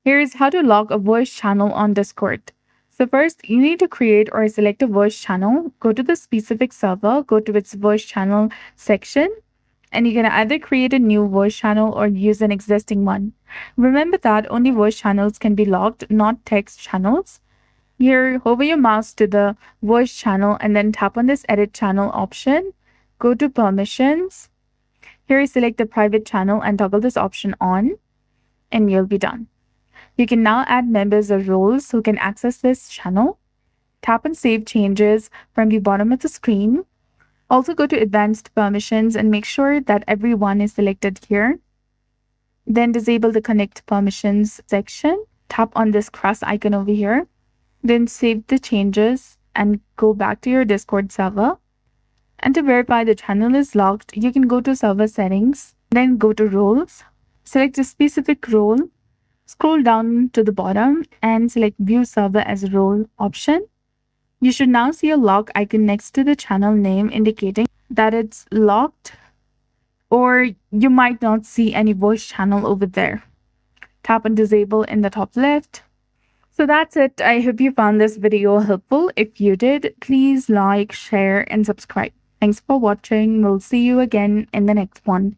Here's how to log a voice channel on Discord. So first, you need to create or select a voice channel. Go to the specific server, go to its voice channel section, and you can either create a new voice channel or use an existing one. Remember that only voice channels can be logged, not text channels. Here, hover your mouse to the voice channel and then tap on this edit channel option. Go to permissions. Here, select the private channel and toggle this option on, and you'll be done. You can now add members or roles who can access this channel. Tap on Save Changes from the bottom of the screen. Also go to Advanced Permissions and make sure that everyone is selected here. Then disable the Connect Permissions section. Tap on this cross icon over here. Then save the changes and go back to your Discord server. And to verify the channel is logged, you can go to Server Settings, then go to Roles. Select a specific role. Scroll down to the bottom and select View Server as Role option. You should now see a lock icon next to the channel name indicating that it's locked, or you might not see any voice channel over there. Tap on Disable in the top left. So that's it. I hope you found this video helpful. If you did, please like, share, and subscribe. Thanks for watching. We'll see you again in the next one.